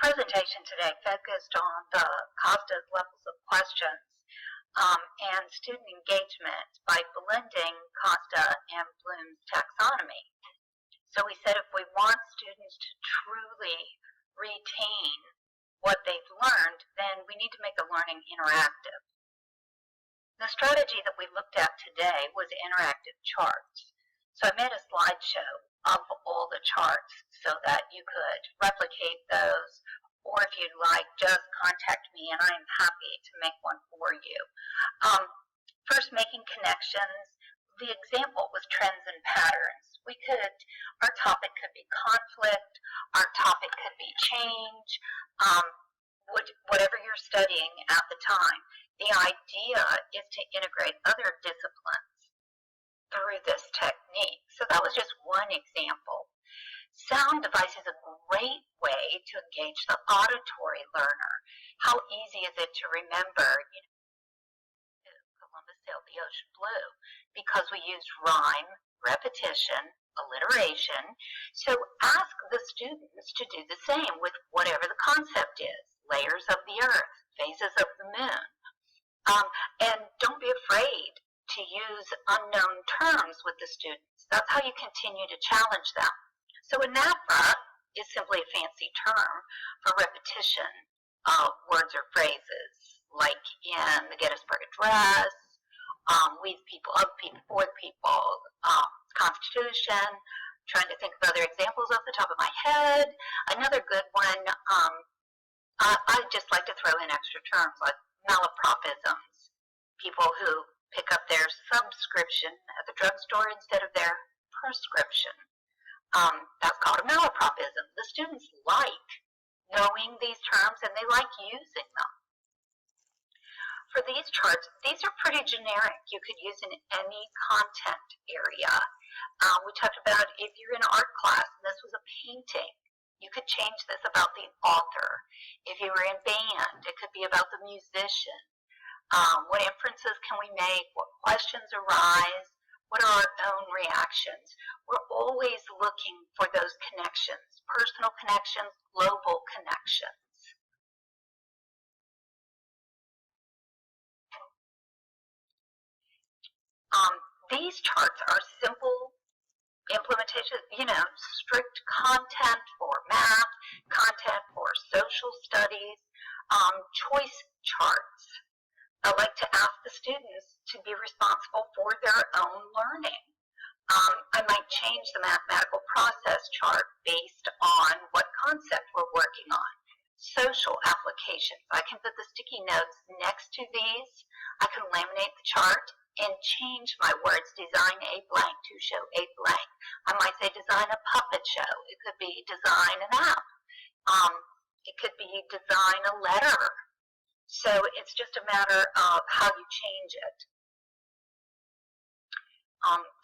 presentation today focused on the Costa's levels of questions and student engagement by blending Costa and Bloom's taxonomy. So we said if we want students to truly retain what they've learned, then we need to make the learning interactive. The strategy that we looked at today was interactive charts. So I made a slideshow of all the charts so that you could replicate those, or if you'd like, just contact me and I'm happy to make one for you. First, making connections. The example was trends and patterns. Our topic could be conflict, our topic could be change, whatever you're studying at the time. The idea is to integrate other disciplines through this technique. So that was just one example. Sound device is a great way to engage the auditory learner. How easy is it to remember, Columbus sailed the ocean blue? Because we used rhyme, repetition, alliteration. So ask the students to do the same with whatever the concept is. Layers of the earth, phases of the moon. And don't be afraid to use unknown terms with the students. That's how you continue to challenge them. So ANAPRA is simply a fancy term for repetition of words or phrases, like in the Gettysburg Address, we the people, of people, for the people, Constitution. Trying to think of other examples off the top of my head. Another good one, I just like to throw in extra terms like malapropisms, people who pick up their subscription at the drugstore instead of their prescription. That's called a malapropism. The students like knowing these terms and they like using them. For these charts, these are pretty generic. You could use in any content area. We talked about if you're in art class and this was a painting, you could change this about the author. If you were in band, it could be about the musician. What inferences can we make? What questions arise? What are our own reactions? We're always looking for those connections, personal connections, global connections. These charts are simple implementation, strict content for math, content for social studies, choice charts. I like to ask the students to be responsible for their own learning. I might change the mathematical process chart based on what concept we're working on. Social applications. I can put the sticky notes next to these. I can laminate the chart and change my words, design a blank to show a blank. I might say design a puppet show. It could be design an app. It could be design a letter. So it's just a matter of how you change it.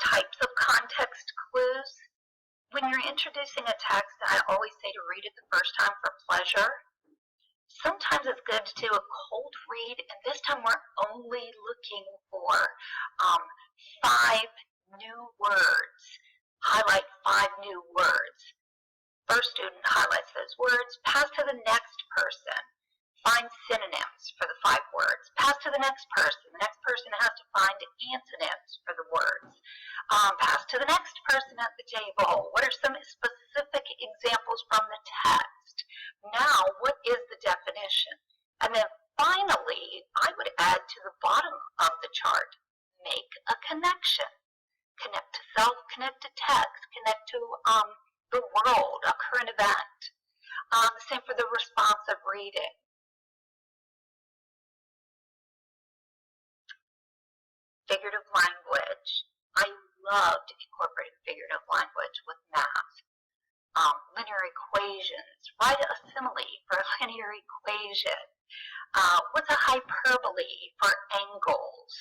Types of context clues. When you're introducing a text, I always say to read it the first time for pleasure. Sometimes it's good to do a cold read, and this time we're only looking for 5 new words. Highlight 5 new words. First student highlights those words, pass to the next person. Find synonyms for the 5 words. Pass to the next person. The next person has to find antonyms for the words. Pass to the next person at the table. What are some specific examples from the text? Now, what is the definition? And then finally, I would add to the bottom of the chart, make a connection. Connect to self, connect to text, connect to the world, a current event. Same for the responsive reading. Figurative language. I loved incorporating figurative language with math. Linear equations. Write a simile for a linear equation. What's a hyperbole for angles?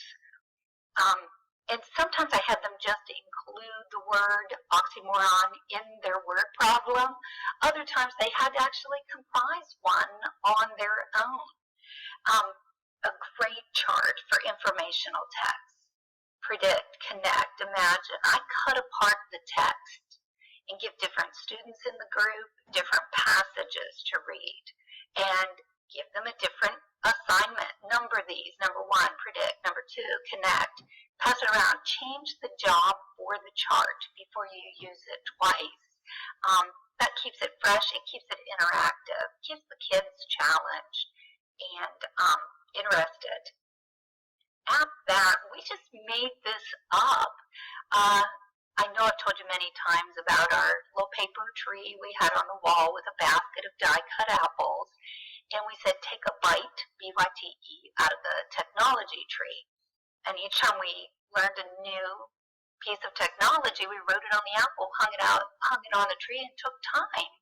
And sometimes I had them just include the word oxymoron in their word problem. Other times they had to actually comprise one on their own. A great chart for informational text. Predict, connect, imagine. I cut apart the text and give different students in the group different passages to read and give them a different assignment. Number these. Number one, predict. Number two, connect. Pass it around. Change the job for the chart before you use it twice. That keeps it fresh. It keeps it interactive. Keeps the kids challenged and interested. At that, we just made this up. I know I've told you many times about our little paper tree we had on the wall with a basket of die-cut apples. And we said, take a bite, B-Y-T-E, out of the technology tree. And each time we learned a new piece of technology, we wrote it on the apple, hung it on the tree, and took time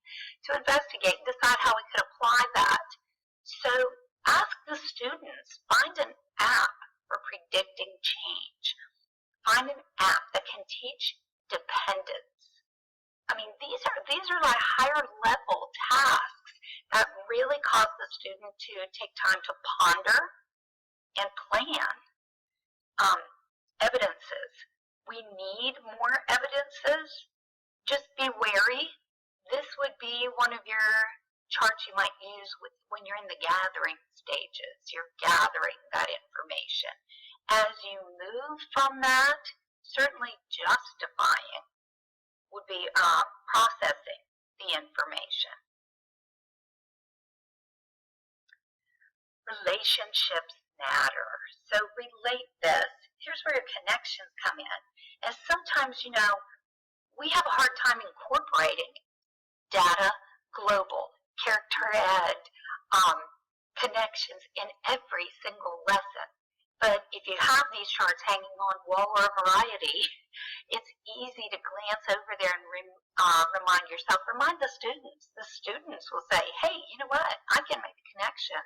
to investigate and decide how we could apply that. So ask the students, find an app for predicting change. Find an app that can teach dependence. I mean, these are like higher level tasks that really cause the student to take time to ponder and plan. Evidences. We need more evidences. Just be wary. This would be one of your charts you might use when you're in the gathering stages. You're gathering that information. As you move from that, certainly justifying would be processing the information. Relationships matter. So relate this. Here's where your connections come in. And sometimes, we have a hard time incorporating data, global, character ed, connections in every single lesson. But if you have these charts hanging on wall or variety, it's easy to glance over there and remind yourself, remind the students. The students will say, hey, you know what? I can make a connection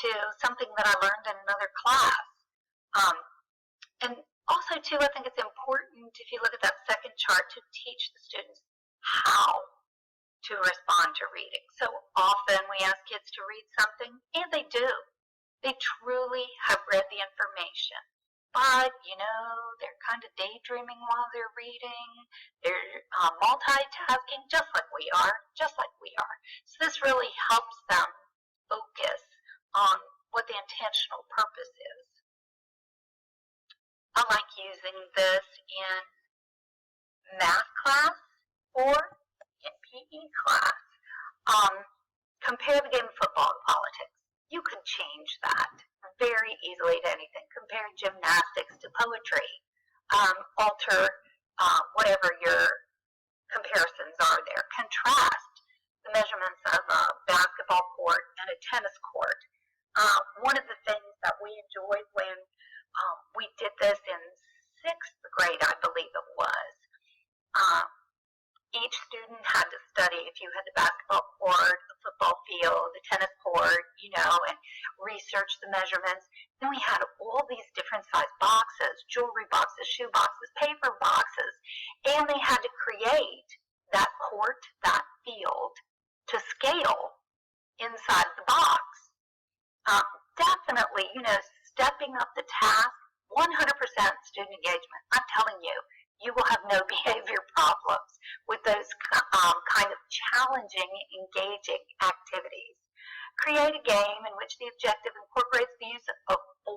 to something that I learned in another class. And also, too, I think it's important, if you look at that second chart, to teach the students how to respond to reading. So often we ask kids to read something, and they do. They truly have read the information. But, they're kind of daydreaming while they're reading. They're multitasking just like we are. So this really helps them focus on what the intentional purpose is. I like using this in math class or in PE class. Compare the game of football to politics. You can change that very easily to anything. Compare gymnastics to poetry. Alter whatever your comparisons are there. Contrast the measurements of a basketball court and a tennis court. One of the things that we enjoyed when we did this in 6th grade, I believe it was, each student had to study, if you had the basketball court, the football field, the tennis court, and research the measurements. Then we had all these different size boxes, jewelry boxes, shoe boxes, paper boxes, and they had to create that court, that field, to scale inside the box. Definitely, stepping up the task, 100% student engagement. I'm telling you, you will have no behavior problems with those kind of challenging, engaging activities. Create a game in which the objective incorporates the use of 4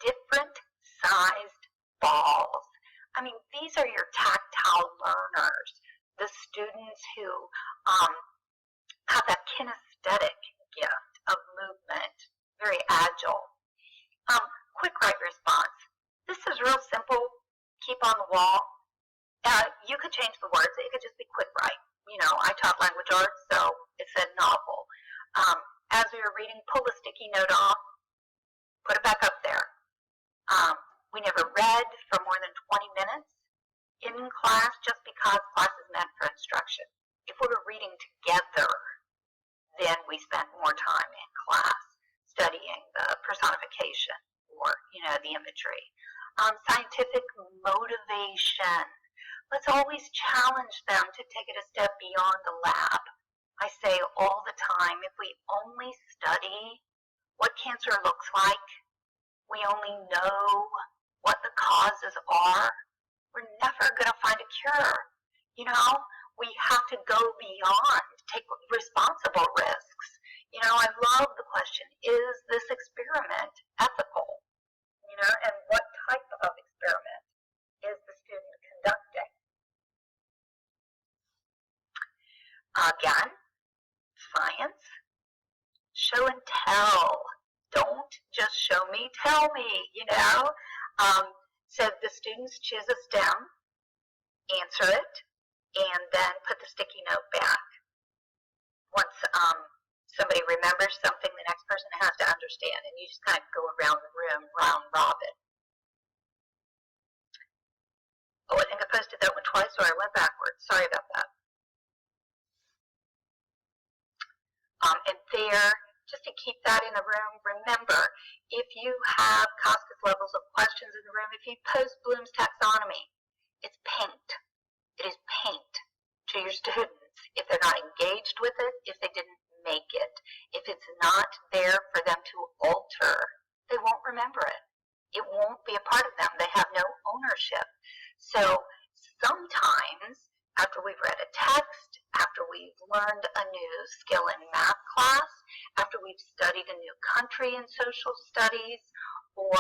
different sized balls. I mean, these are your tactile learners, the students who have that kinesthetic gift of movement, very agile. Quick right response. This is real simple. Keep on the wall. You could change the words. It could just be quick write. I taught language arts, so it said novel. As we were reading, pull the sticky note off, put it back up there. We never read for more than 20 minutes in class just because class is meant for instruction. If we were reading together, then we spent more time in class studying the personification or, the imagery. Scientific motivation. Let's always challenge them to take it a step beyond the lab. I say all the time, if we only study what cancer looks like, we only know what the causes are, we're never going to find a cure. We have to go beyond, take responsible risks. I love the question, is this experiment ethical? And what type of experiment is the student conducting? Again, science, show and tell. Don't just show me, tell me, So the students choose a STEM, answer it, and then put the sticky note back. Once somebody remembers something, the next person has to understand, and you just kind of go around the room, round robin. Oh, I think I posted that one twice, or I went backwards. Sorry about that. And there, just to keep that in the room, remember, if you have Costas levels of questions in the room, if you post Bloom's taxonomy, it's paint. It is paint to your students. If they're not engaged with it, if they didn't make it, if it's not there for them to alter, they won't remember it. It won't be a part of them. They have no ownership. So sometimes, after we've read a text, after we've learned a new skill in math class, after we've studied a new country in social studies, or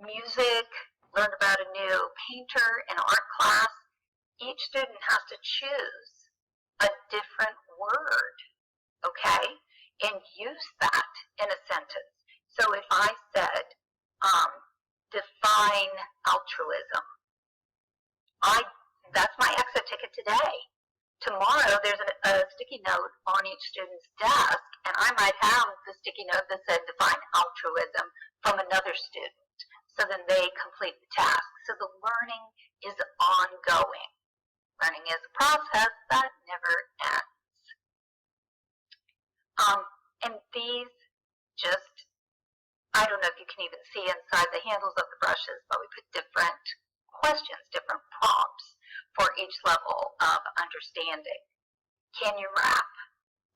music, learned about a new painter in art class, each student has to choose a different word, okay, and use that in a sentence. So if I said, define altruism, that's my exit ticket today. Tomorrow there's a sticky note on each student's desk, and I might have the sticky note that said define altruism from another student. So then they complete the task. So the learning is ongoing. Learning is a process that never ends. And these just, I don't know if you can even see inside the handles of the brushes, but we put different questions, different prompts for each level of understanding. Can you rap?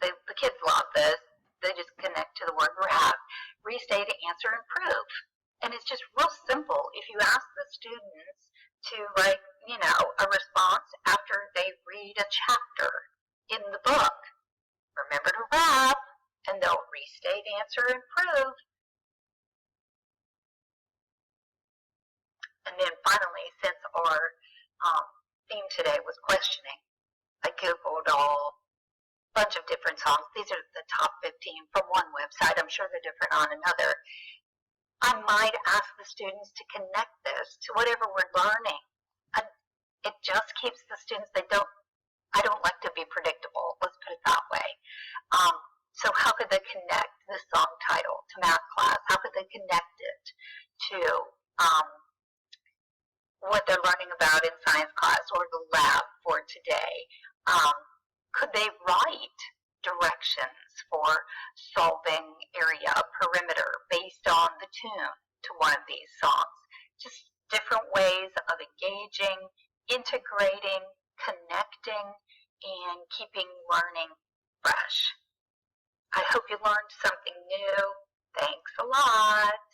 The kids love this. They just connect to the word rap. Restate, answer, improve. And it's just real simple. If you ask the students to write, a response after they read a chapter in the book, remember to rap, and they'll restate, answer, improve. And then finally, since our theme today was questioning, I Googled a bunch of different songs. These are the top 15 from one website. I'm sure they're different on another. I might ask the students to connect this to whatever we're learning. And it just keeps the students, I don't like to be predictable, let's put it that way. So how could they connect this song title to math class? How could they connect it to what they're learning about in science class or the lab for today? Could they write directions for solving area perimeter based on the tune to one of these songs? Just different ways of engaging, integrating, connecting, and keeping learning fresh. I hope you learned something new. Thanks a lot.